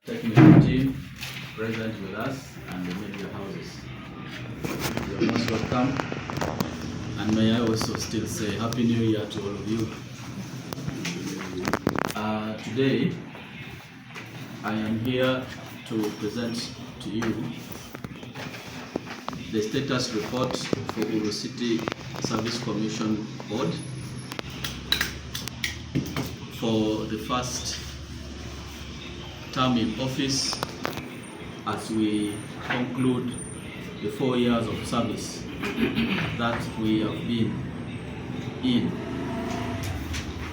technical team present with us and the media houses. You are most welcome. And may I also still say Happy New Year to all of you. Today, I am here to present to you the status report for Uru City Service Commission Board for the first term in office as we conclude the 4 years of service that we have been in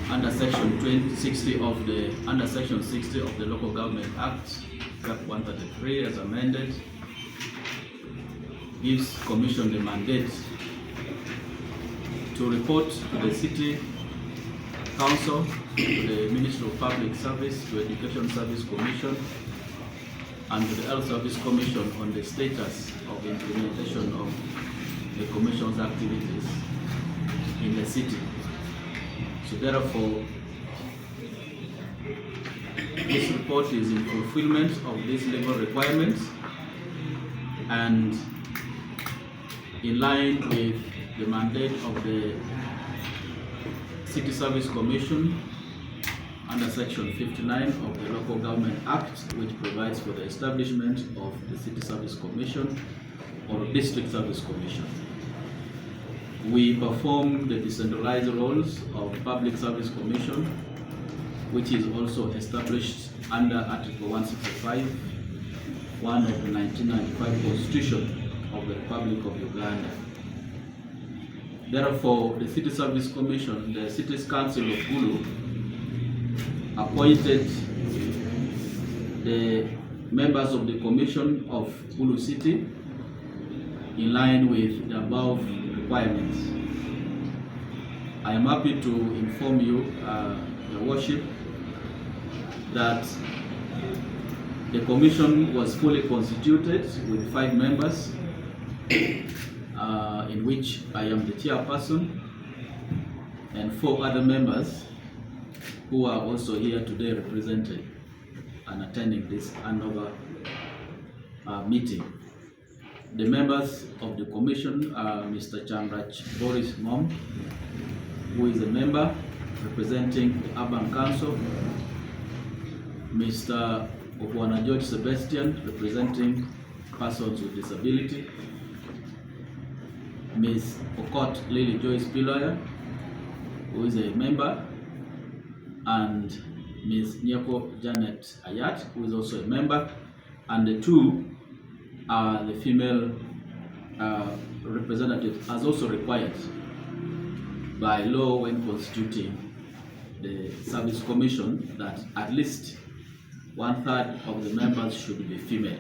under section 60 of the Local Government Act, Cap 133 as amended, gives Commission the mandate to report to the City Council, to the Ministry of Public Service, to Education Service Commission, and to the Health Service Commission on the status of the implementation of the Commission's activities in the city. So therefore, this report is in fulfillment of these legal requirements and in line with the mandate of the City Service Commission under Section 59 of the Local Government Act, which provides for the establishment of the City Service Commission or District Service Commission. We perform the decentralized roles of Public Service Commission, which is also established under Article 165, 1 of the 1995 Constitution of the Republic of Uganda. Therefore, the City Service Commission, the City's Council of Gulu, appointed the members of the Commission of Gulu City in line with the above requirements. I am happy to inform you, Your Worship, that the Commission was fully constituted with 5 members, in which I am the chairperson, and 4 other members who are also here today represented and attending this handover meeting. The members of the commission are Mr. Chandrach Boris Mom, who is a member representing the Urban Council, Mr. Obwana George Sebastian, representing persons with disability, Ms. Okot Lily Joyce Piloya, who is a member, and Ms. Nyako Janet Ayat, who is also a member, and the 2 are the female representatives, as also required by law when constituting the Service Commission, that at least 1/3 of the members should be female.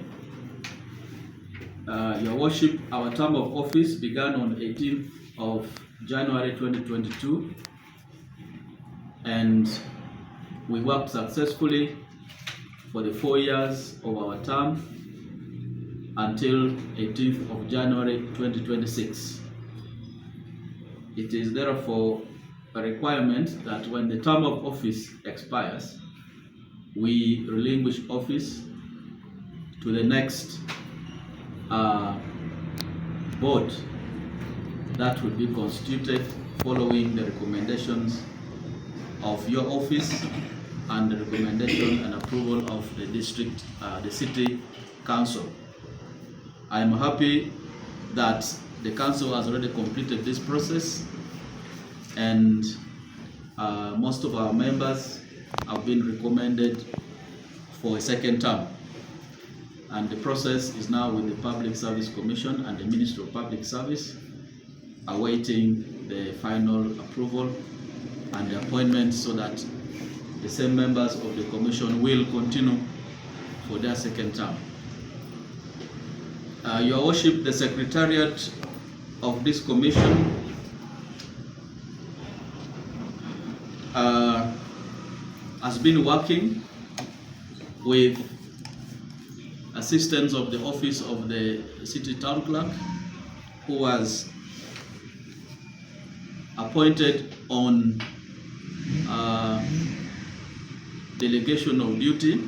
Your Worship, our term of office began on 18th of January 2022, and we worked successfully for the 4 years of our term until 18th of January 2026. It is therefore a requirement that when the term of office expires, we relinquish office to the next board that will be constituted following the recommendations of your office and the recommendation and approval of the district, the city council. I am happy that the council has already completed this process, and most of our members have been recommended for a second term. And the process is now with the Public Service Commission and the Ministry of Public Service, awaiting the final approval and the appointment so that the same members of the Commission will continue for their second term. Your Worship, the Secretariat of this Commission has been working with assistance of the Office of the City Town Clerk, who was appointed on delegation of duty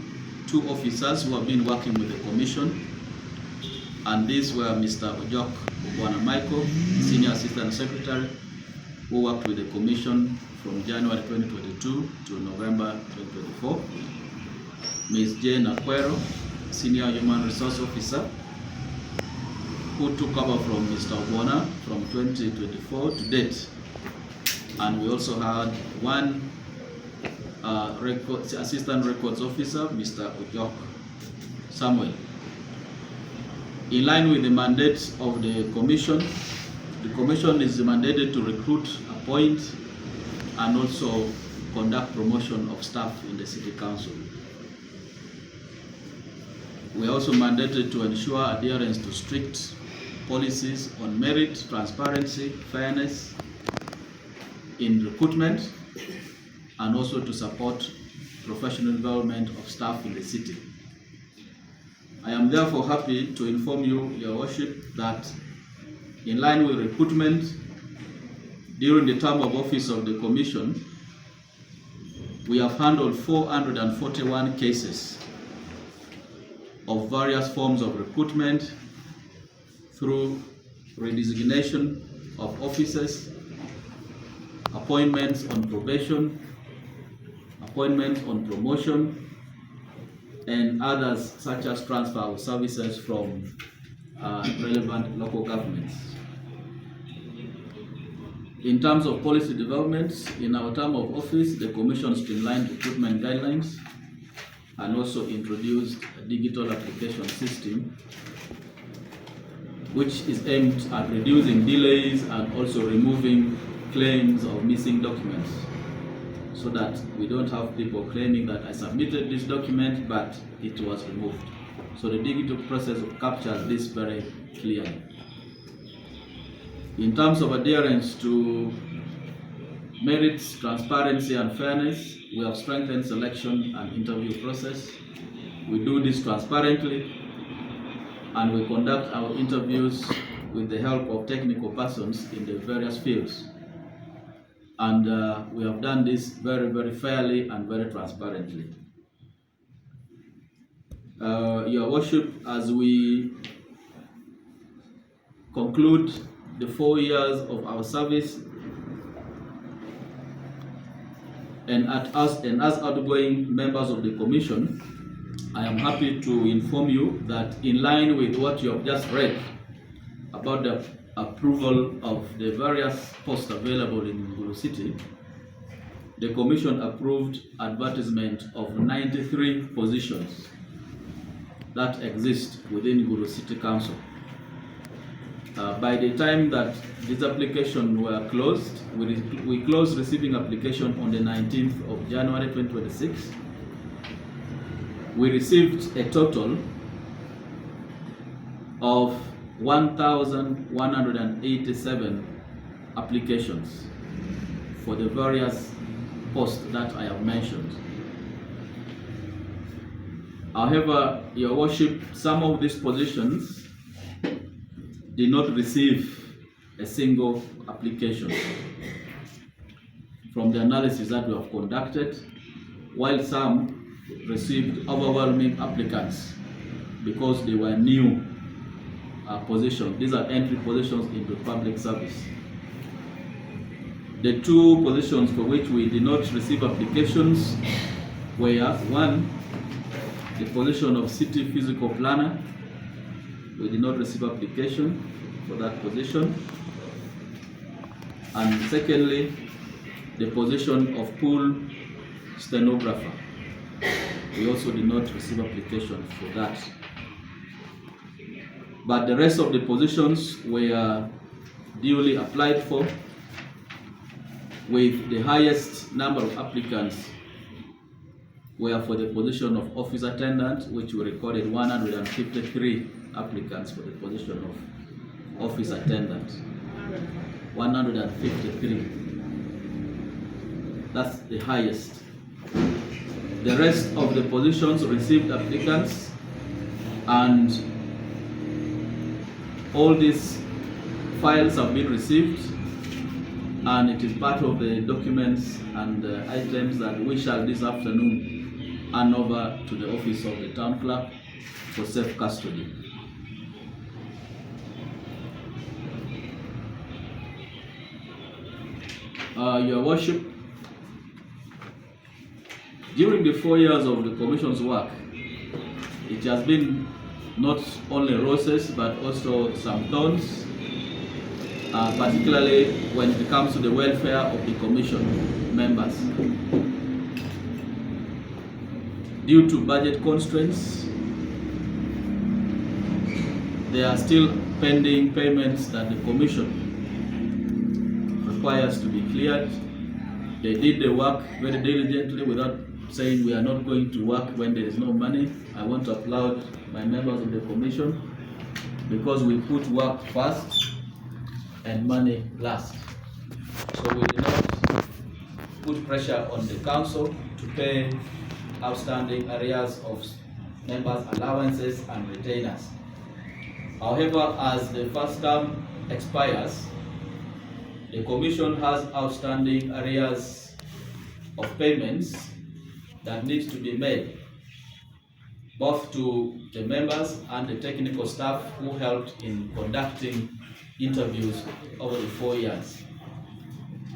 two officers who have been working with the Commission, and these were Mr. Ojok Bwana Michael, Senior Assistant Secretary, who worked with the Commission from January 2022 to November 2024. Ms. Jane Aquero, Senior Human Resource Officer, who took over from Mr. Obwana from 2024 to date. And we also had one Assistant Records Officer, Mr. Ojok Samuel. In line with the mandate of the Commission is mandated to recruit, appoint, and also conduct promotion of staff in the City Council. We are also mandated to ensure adherence to strict policies on merit, transparency, fairness in recruitment, and also to support professional development of staff in the city. I am therefore happy to inform you, Your Worship, that in line with recruitment, during the term of office of the Commission, we have handled 441 cases of various forms of recruitment through redesignation of officers, appointments on probation, appointments on promotion, and others such as transfer of services from relevant local governments. In terms of policy developments, in our term of office, the Commission streamlined recruitment guidelines and also introduced a digital application system which is aimed at reducing delays and also removing claims of missing documents, so that we don't have people claiming that I submitted this document but it was removed. So the digital process captures this very clearly. In terms of adherence to merits, transparency, and fairness, we have strengthened selection and interview process. We do this transparently, and we conduct our interviews with the help of technical persons in the various fields. And we have done this very, very fairly and very transparently. Your Worship, as we conclude the 4 years of our service, and as outgoing members of the Commission, I am happy to inform you that in line with what you have just read about the approval of the various posts available in Nguru City, the Commission approved advertisement of 93 positions that exist within Nguru City Council. By the time that these applications were closed, we closed receiving application on the 19th of January 2026. We received a total of 1,187 applications for the various posts that I have mentioned. However, Your Worship, some of these positions did not receive a single application from the analysis that we have conducted, while some received overwhelming applicants because they were new positions. These are entry positions into public service. The two positions for which we did not receive applications were, one, the position of city physical planner. We did not receive application for that position. And secondly, the position of pool stenographer. We also did not receive application for that. But the rest of the positions were duly applied for, with the highest number of applicants were for the position of office attendant, which we recorded 153 applicants for the position of office attendant. 153. That's the highest. The rest of the positions received applicants, and all these files have been received, and it is part of the documents and items that we shall this afternoon hand over to the office of the town clerk for safe custody. Your Worship, during the 4 years of the Commission's work, it has been not only roses but also some thorns, particularly when it comes to the welfare of the Commission members. Due to budget constraints, there are still pending payments that the Commission requires to be cleared. They did the work very diligently without saying we are not going to work when there is no money. I want to applaud my members of the Commission because we put work first and money last. So we did not put pressure on the council to pay outstanding arrears of members' allowances and retainers. However, as the first term expires, the Commission has outstanding arrears of payments that needs to be made, both to the members and the technical staff who helped in conducting interviews over the 4 years.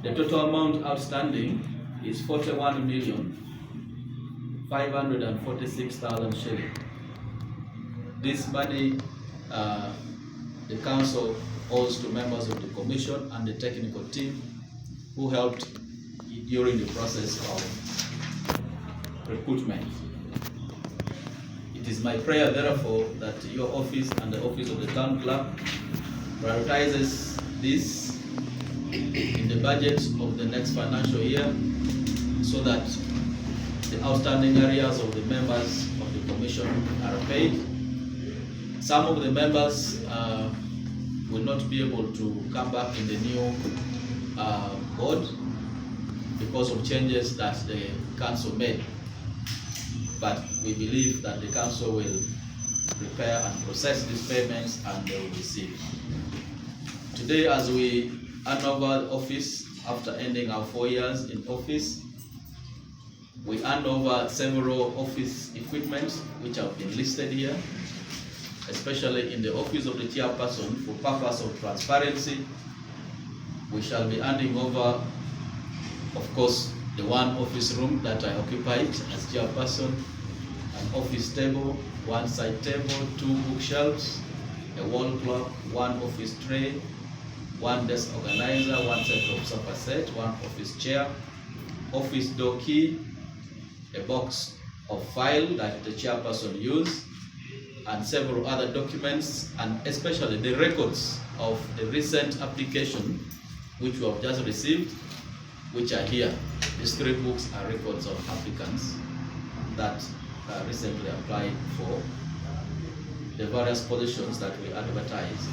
The total amount outstanding is 41,546,000 shillings. This money the council owes to members of the Commission and the technical team who helped during the process of recruitment. It is my prayer, therefore, that your office and the office of the town clerk prioritizes this in the budget of the next financial year so that the outstanding arrears of the members of the Commission are paid. Some of the members will not be able to come back in the new board because of changes that the council made. But we believe that the council will prepare and process these payments and they will receive. Today, as we hand over the office after ending our 4 years in office, we hand over several office equipment which have been listed here, especially in the office of the chairperson. For purpose of transparency, we shall be handing over, of course, the one office room that I occupied as chairperson, an office table, one side table, 2 bookshelves, a wall clock, 1 office tray, 1 desk organizer, 1 set of sofa set, 1 office chair, office door key, a box of file that the chairperson used, and several other documents, and especially the records of the recent application which we have just received, which are here. These 3 books are records of applicants that recently applied for the various positions that we advertised.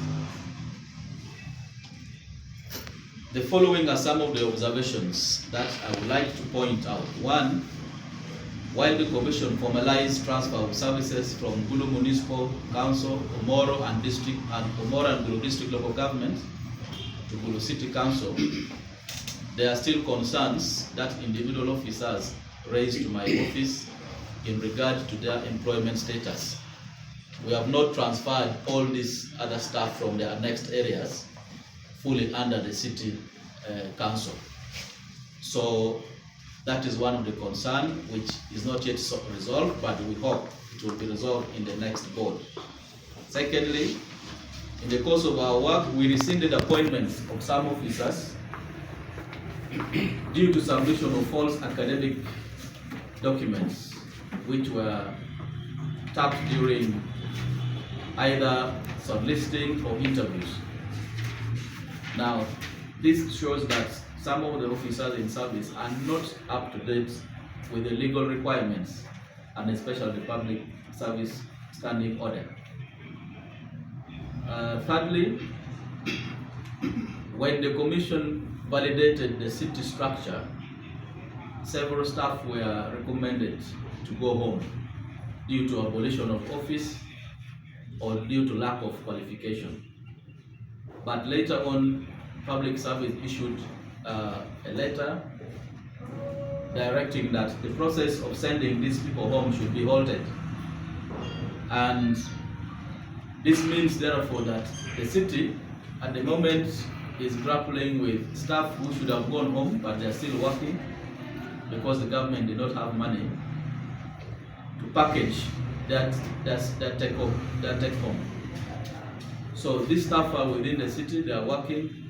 The following are some of the observations that I would like to point out. 1, while the Commission formalized transfer of services from Gulu Municipal Council, Omoro and Gulu District Local Government to Gulu City Council, there are still concerns that individual officers raised to my office in regard to their employment status. We have not transferred all this other staff from the annexed areas fully under the City Council. So that is one of the concerns which is not yet resolved, but we hope it will be resolved in the next board. Secondly, in the course of our work, we rescinded appointments of some officers due to submission of false academic documents which were tapped during either shortlisting or interviews. Now, this shows that some of the officers in service are not up to date with the legal requirements and especially the Public Service Standing Order. Thirdly, when the Commission validated the city structure, several staff were recommended to go home due to abolition of office or due to lack of qualification. But later on, Public Service issued a letter directing that the process of sending these people home should be halted. And this means, therefore, that the city at the moment is grappling with staff who should have gone home, but they are still working because the government did not have money to package that take home. So these staff are within the city, they are working,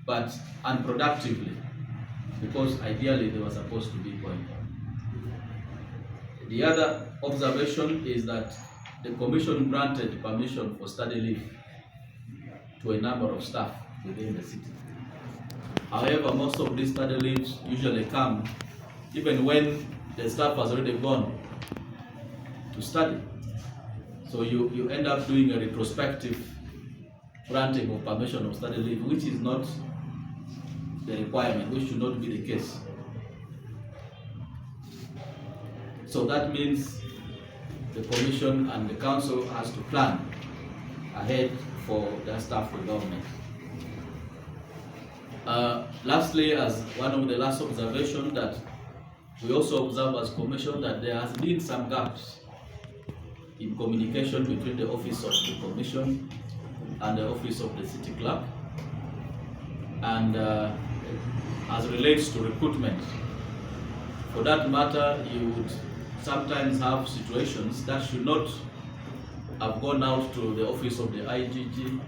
but unproductively, because ideally they were supposed to be going home. The other observation is that the Commission granted permission for study leave to a number of staff within the city. However, most of these study leaves usually come even when the staff has already gone to study. So you end up doing a retrospective granting of permission of study leave, which is not the requirement, which should not be the case. So that means the Commission and the Council has to plan ahead for their staff development. Lastly, as one of the last observations, that we also observe as Commission that there has been some gaps in communication between the Office of the Commission and the Office of the City Clerk, and as relates to recruitment. For that matter, you would sometimes have situations that should not have gone out to the Office of the IGG,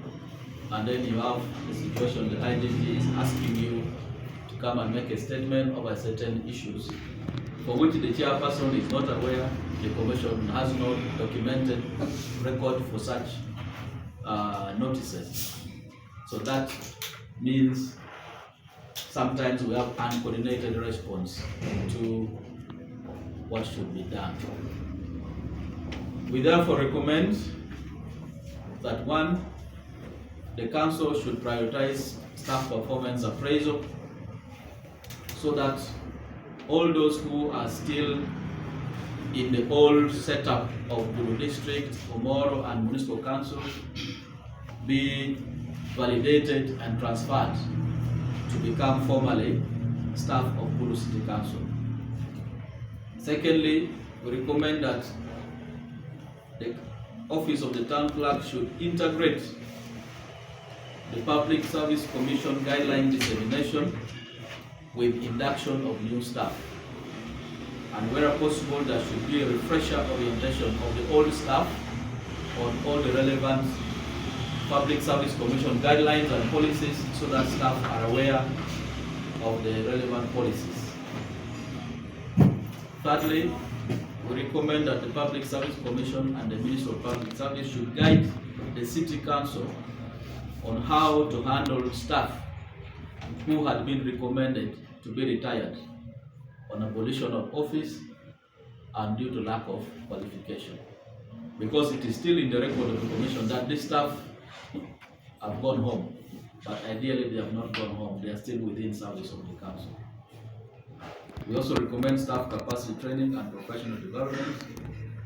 and then you have a situation the IGG is asking you to come and make a statement over certain issues for which the chairperson is not aware. The Commission has no documented record for such notices. So that means sometimes we have uncoordinated response to what should be done. We therefore recommend that 1, the Council should prioritize staff performance appraisal so that all those who are still in the old setup of Gulu District, Omoro and Municipal Council be validated and transferred to become formally staff of Gulu City Council. Secondly, we recommend that the Office of the Town Clerk should integrate the Public Service Commission guideline dissemination with induction of new staff. And where possible, there should be a refresher orientation of the old staff on all the relevant Public Service Commission guidelines and policies so that staff are aware of the relevant policies. Thirdly, we recommend that the Public Service Commission and the Ministry of Public Service should guide the City Council on how to handle staff who had been recommended to be retired on abolition of office and due to lack of qualification. Because it is still in the record of the Commission that these staff have gone home, but ideally they have not gone home, they are still within service of the Council. We also recommend staff capacity training and professional development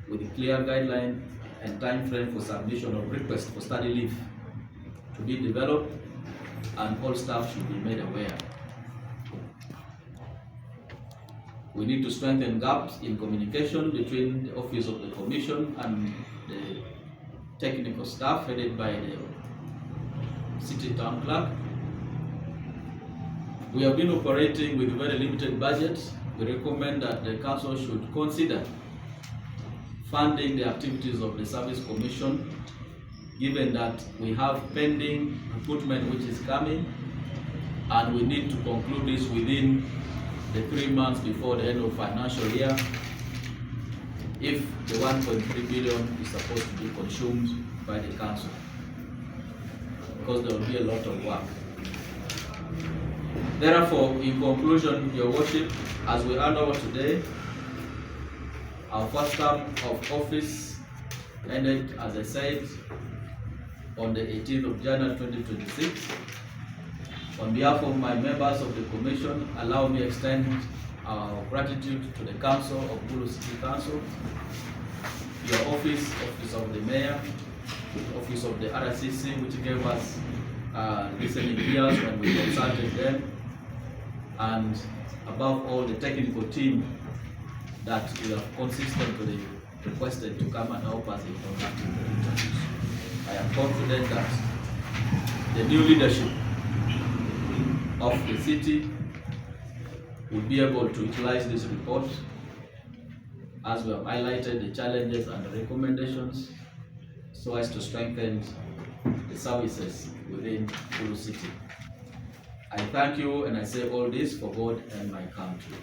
with a clear guideline and time frame for submission of requests for study leave to be developed, and all staff should be made aware. We need to strengthen gaps in communication between the Office of the Commission and the technical staff headed by the City Town Clerk. We have been operating with a very limited budget. We recommend that the Council should consider funding the activities of the Service Commission, given that we have pending recruitment which is coming, and we need to conclude this within the 3 months before the end of financial year, if the 1.3 billion is supposed to be consumed by the Council, because there will be a lot of work. Therefore, in conclusion, Your Worship, as we hand over today, our first term of office ended, as I said, on the 18th of January 2026. On behalf of my members of the Commission, allow me to extend our gratitude to the Council of Gulu City Council, your office, Office of the Mayor, Office of the RCC, which gave us listening ears when we consulted them, and above all the technical team that we have consistently requested to come and help us in conducting the interviews. I am confident that the new leadership of the city will be able to utilize this report as we have highlighted the challenges and the recommendations so as to strengthen the services within Kuru City. I thank you and I say all this for God and my country.